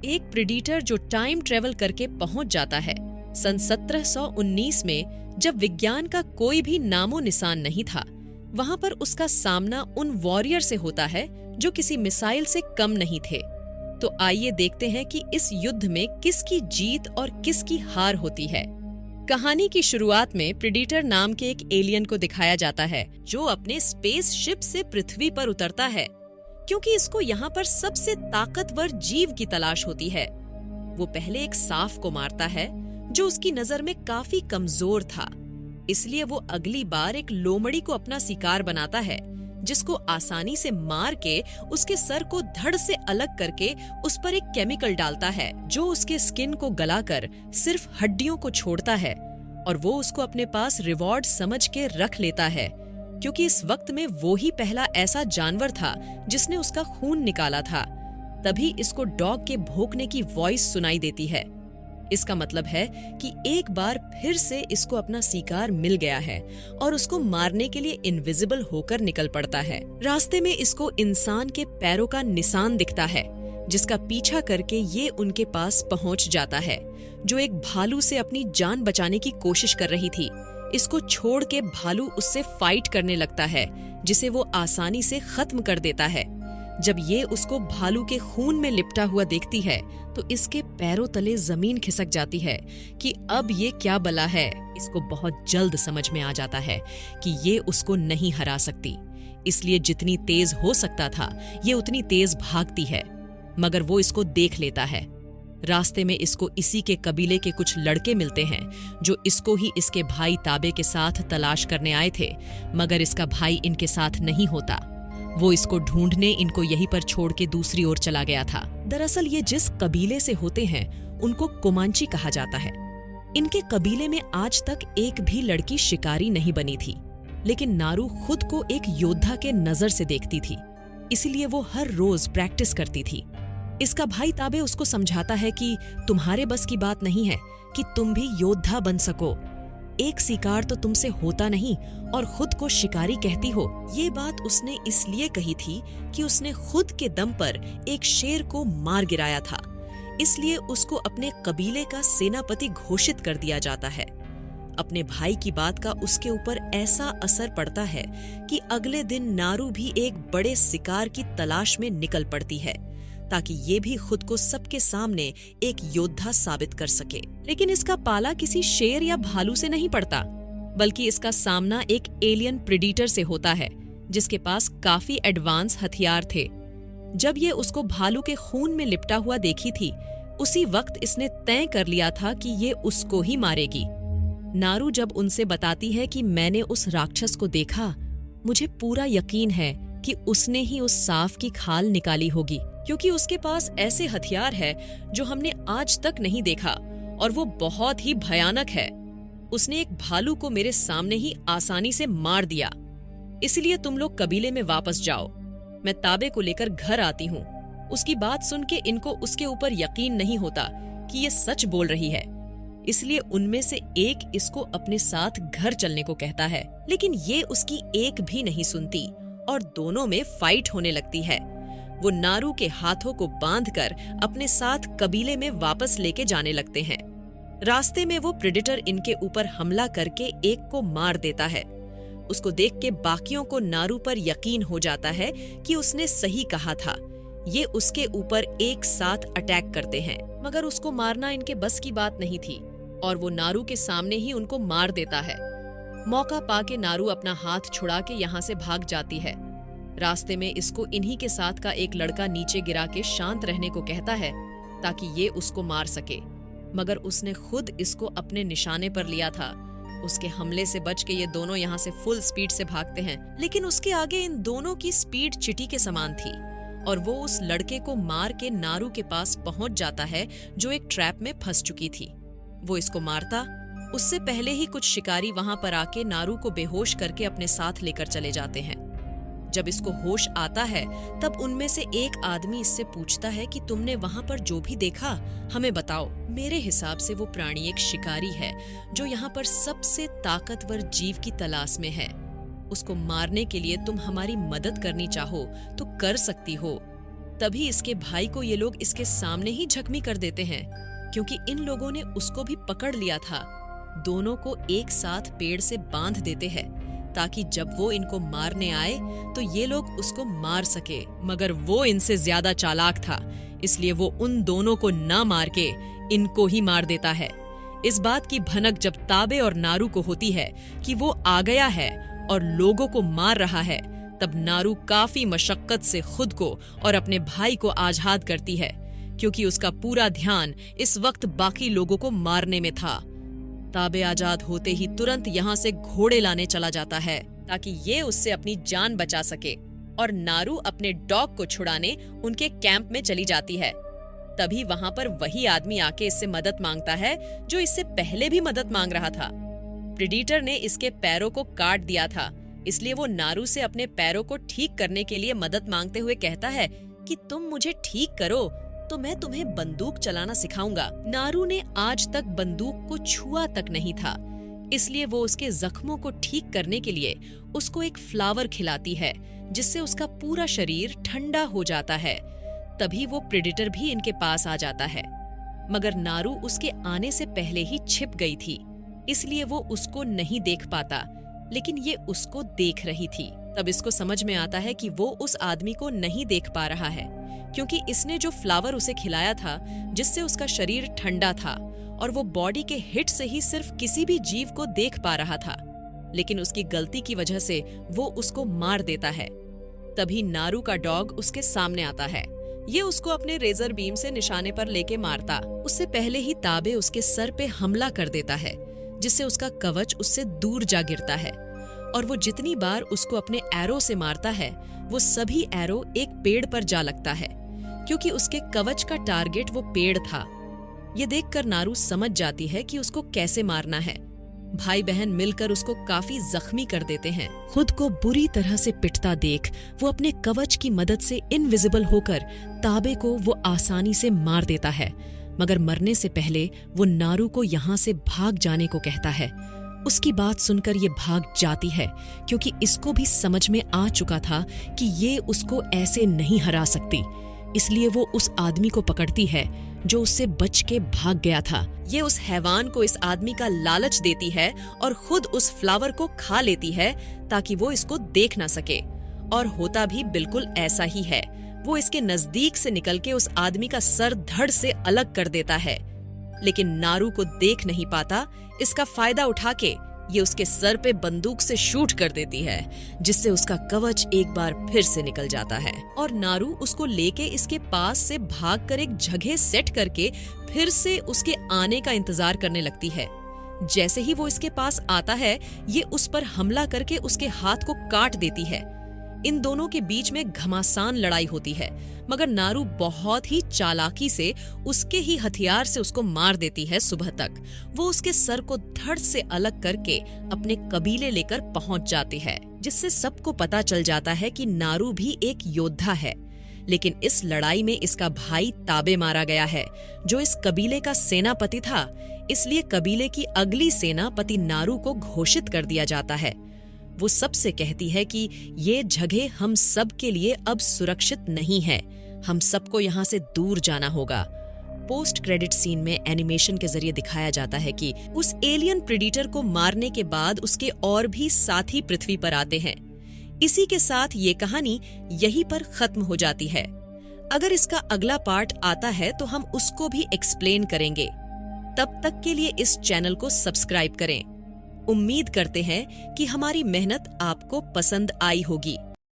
एक प्रेडिटर जो time travel करके पहुंच जाता है सन 1719 में, जब विज्ञान का कोई भी नामो निशान नहीं था। वहां पर उसका सामना उन वॉरियर से होता है जो किसी मिसाइल से कम नहीं थे। तो आइए देखते हैं कि इस युद्ध में किसकी जीत और किसकी हार होती है। कहानी की शुरुआत में प्रेडिटर नाम के एक एलियन को दिखाया जाता है जो अपने स्पेस शिप से पृथ्वी पर उतरता है, क्योंकि इसको यहाँ पर सबसे ताकतवर जीव की तलाश होती है। वो पहले एक सांप को मारता है जो उसकी नजर में काफी कमजोर था, इसलिए वो अगली बार एक लोमड़ी को अपना शिकार बनाता है, जिसको आसानी से मार के उसके सर को धड़ से अलग करके उस पर एक केमिकल डालता है जो उसके स्किन को गलाकर सिर्फ हड्डियों को छोड़ता है। और वो उसको अपने पास रिवॉर्ड समझ के रख लेता है, क्योंकि इस वक्त में वो ही पहला ऐसा जानवर था जिसने उसका खून निकाला था। तभी इसको डॉग के भौंकने की वॉइस सुनाई देती है। इसका मतलब है कि एक बार फिर से इसको अपना शिकार मिल गया है और उसको मारने के लिए इनविजिबल होकर निकल पड़ता है। रास्ते में इसको इंसान के पैरों का निशान दिखता है, जिसका पीछा करके ये उनके पास पहुंच जाता है, जो एक भालू से अपनी जान बचाने की कोशिश कर रही थी। इसको छोड़ के भालू उससे फाइट करने लगता है, जिसे वो आसानी से खत्म कर देता है। जब ये उसको भालू के खून में लिपटा हुआ देखती है तो इसके पैरों तले जमीन खिसक जाती है कि अब ये क्या बला है। इसको बहुत जल्द समझ में आ जाता है कि ये उसको नहीं हरा सकती, इसलिए जितनी तेज हो सकता था ये उतनी तेज भागती है, मगर वो इसको देख लेता है। रास्ते में इसको इसी के कबीले के कुछ लड़के मिलते हैं जो इसको ही इसके भाई ताबे के साथ तलाश करने आए थे, मगर इसका भाई इनके साथ नहीं होता। वो इसको ढूंढने इनको यहीं पर छोड़ के दूसरी ओर चला गया था। दरअसल ये जिस कबीले से होते हैं उनको कोमांची कहा जाता है। इनके कबीले में आज तक एक भी लड़की शिकारी नहीं बनी थी, लेकिन नारू खुद को एक योद्धा के नजर से देखती थी, इसलिए वो हर रोज प्रैक्टिस करती थी। इसका भाई ताबे उसको समझाता है कि तुम्हारे बस की बात नहीं है कि तुम भी योद्धा बन सको। एक शिकार तो तुमसे होता नहीं और खुद को शिकारी कहती हो। ये बात उसने इसलिए कही थी कि उसने खुद के दम पर एक शेर को मार गिराया था, इसलिए उसको अपने कबीले का सेनापति घोषित कर दिया जाता है। अपने भाई की बात का उसके ऊपर ऐसा असर पड़ता है कि अगले दिन नारू भी एक बड़े शिकार की तलाश में निकल पड़ती है, ताकि ये भी खुद को सबके सामने एक योद्धा साबित कर सके। लेकिन इसका पाला किसी शेर या भालू से नहीं पड़ता, बल्कि इसका सामना एक एलियन प्रेडिटर से होता है जिसके पास काफी एडवांस हथियार थे। जब ये उसको भालू के खून में लिपटा हुआ देखी थी, उसी वक्त इसने तय कर लिया था कि ये उसको ही मारेगी। नारू जब उनसे बताती है कि मैंने उस राक्षस को देखा, मुझे पूरा यकीन है कि उसने ही उस सांप की खाल निकाली होगी, क्योंकि उसके पास ऐसे हथियार है जो हमने आज तक नहीं देखा और वो बहुत ही भयानक है। उसने एक भालू को मेरे सामने ही आसानी से मार दिया। इसलिए तुम लोग कबीले में वापस जाओ, मैं ताबे को लेकर घर आती हूँ। उसकी बात सुन के इनको उसके ऊपर यकीन नहीं होता कि ये सच बोल रही है, इसलिए उनमें से एक इसको अपने साथ घर चलने को कहता है, लेकिन ये उसकी एक भी नहीं सुनती और दोनों में फाइट होने लगती है। वो नारू के हाथों को बांधकर अपने साथ कबीले में वापस लेके जाने लगते हैं। रास्ते में वो प्रेडेटर इनके ऊपर हमला करके एक को मार देता है। उसको देख के बाकियों को नारू पर यकीन हो जाता है कि उसने सही कहा था। ये उसके ऊपर एक साथ अटैक करते हैं, मगर उसको मारना इनके बस की बात नहीं थी और वो नारू के सामने ही उनको मार देता है। मौका पाके नारू अपना हाथ छुड़ा के यहाँ से भाग जाती है। रास्ते में इसको इन्हीं के साथ का एक लड़का नीचे गिरा के शांत रहने को कहता है ताकि ये उसको मार सके, मगर उसने खुद इसको अपने निशाने पर लिया था। उसके हमले से बच के ये दोनों यहाँ से फुल स्पीड से भागते हैं, लेकिन उसके आगे इन दोनों की स्पीड चींटी के समान थी और वो उस लड़के को मार के नारू के पास पहुंच जाता है जो एक ट्रैप में फंस चुकी थी। वो इसको मारता उससे पहले ही कुछ शिकारी वहां पर आके नारू को बेहोश करके अपने साथ लेकर चले जाते हैं। जब इसको होश आता है तब उनमें से एक आदमी इससे पूछता है कि तुमने वहां पर जो भी देखा हमें बताओ। मेरे हिसाब से वो प्राणी एक शिकारी है जो यहाँ पर सबसे ताकतवर जीव की तलाश में है। उसको मारने के लिए तुम हमारी मदद करनी चाहो तो कर सकती हो। तभी इसके भाई को ये लोग इसके सामने ही जख्मी कर देते हैं, क्योंकि इन लोगों ने उसको भी पकड़ लिया था। दोनों को एक साथ पेड़ से बांध देते हैं ताकि जब वो इनको मारने आए तो ये लोग उसको मार सके, मगर वो इनसे ज्यादा चालाक था, इसलिए वो उन दोनों को ना मार के इनको ही मार देता है। इस बात की भनक जब ताबे और नारू को होती है कि वो आ गया है और लोगों को मार रहा है, तब नारू काफी मशक्कत से खुद को और अपने भाई को आजाद करती है, क्योंकि उसका पूरा ध्यान इस वक्त बाकी लोगों को मारने में था। ताबे आजाद होते ही तुरंत यहाँ से घोड़े लाने चला जाता है ताकि ये उससे अपनी जान बचा सके, और नारू अपने डॉग को छुड़ाने उनके कैंप में चली जाती है। तभी वहां पर वही आदमी आके इससे मदद मांगता है जो इससे पहले भी मदद मांग रहा था। प्रेडिटर ने इसके पैरों को काट दिया था, इसलिए वो नारू से अपने पैरों को ठीक करने के लिए मदद मांगते हुए कहता है कि तुम मुझे ठीक करो तो मैं तुम्हें बंदूक चलाना सिखाऊंगा। नारू ने आज तक बंदूक को छुआ तक नहीं था, इसलिए वो उसके जख्मों को ठीक करने के लिए उसको एक फ्लावर खिलाती है, जिससे उसका पूरा शरीर ठंडा हो जाता है। तभी वो प्रेडेटर भी इनके पास आ जाता है, मगर नारू उसके आने से पहले ही छिप गई थी, इसलिए वो उसको नहीं देख पाता, लेकिन ये उसको देख रही थी। तब इसको समझ में आता है कि वो उस आदमी को नहीं देख पा रहा है, क्योंकि इसने जो फ्लावर उसे खिलाया था जिससे उसका शरीर ठंडा था, और वो बॉडी के हिट से ही सिर्फ किसी भी जीव को देख पा रहा था, लेकिन उसकी गलती की वजह से वो उसको मार देता है। तभी नारू का डॉग उसके सामने आता है। ये उसको अपने रेजर बीम से निशाने पर लेके मारता। उससे पहले ही ताबे उसके सर पे हमला कर देता है, जिससे उसका कवच उससे दूर जा गिरता है, और वो जितनी बार उसको अपने एरो से मारता है वो सभी एरो एक पेड़ पर जा लगता है, क्योंकि उसके कवच का टारगेट वो पेड़ था। ये देखकर नारू समझ जाती है कि उसको कैसे मारना है। भाई बहन मिलकर उसको काफी जख्मी कर देते हैं। खुद को बुरी तरह से पिटता देख वो अपने कवच की मदद से इनविजिबल होकर ताबे को वो आसानी से मार देता है, मगर मरने से पहले वो नारू को यहाँ से भाग जाने को कहता है। उसकी बात सुनकर ये भाग जाती है, क्योंकि इसको भी समझ में आ चुका था कि ये उसको ऐसे नहीं हरा सकती, इसलिए वो उस आदमी को पकड़ती है जो उससे बच के भाग गया था। ये उस हैवान को इस आदमी का लालच देती है और खुद उस फ्लावर को खा लेती है ताकि वो इसको देख ना सके, और होता भी बिल्कुल ऐसा ही है। वो इसके नजदीक से निकल के उस आदमी का सर धड़ से अलग कर देता है, लेकिन नारू को देख नहीं पाता। इसका फायदा उठा के ये उसके सर पे बंदूक से शूट कर देती है, जिससे उसका कवच एक बार फिर से निकल जाता है, और नारू उसको लेके इसके पास से भागकर एक जगह सेट करके फिर से उसके आने का इंतजार करने लगती है। जैसे ही वो इसके पास आता है, ये उस पर हमला करके उसके हाथ को काट देती है। इन दोनों के बीच में घमासान लड़ाई होती है, मगर नारू बहुत ही चालाकी से उसके ही हथियार से उसको मार देती है। सुबह तक वो उसके सर को धड़ से अलग करके अपने कबीले लेकर पहुंच जाती है, जिससे सबको पता चल जाता है कि नारू भी एक योद्धा है। लेकिन इस लड़ाई में इसका भाई ताबे मारा गया है, जो इस कबीले का सेनापति था, इसलिए कबीले की अगली सेनापति नारू को घोषित कर दिया जाता है। वो सबसे कहती है कि ये जगह हम सब के लिए अब सुरक्षित नहीं है, हम सबको यहाँ से दूर जाना होगा। पोस्ट क्रेडिट सीन में एनिमेशन के जरिए दिखाया जाता है कि उस एलियन प्रेडिटर को मारने के बाद उसके और भी साथी पृथ्वी पर आते हैं। इसी के साथ ये कहानी यहीं पर खत्म हो जाती है। अगर इसका अगला पार्ट आता है तो हम उसको भी एक्सप्लेन करेंगे। तब तक के लिए इस चैनल को सब्सक्राइब करें। उम्मीद करते हैं कि हमारी मेहनत आपको पसंद आई होगी।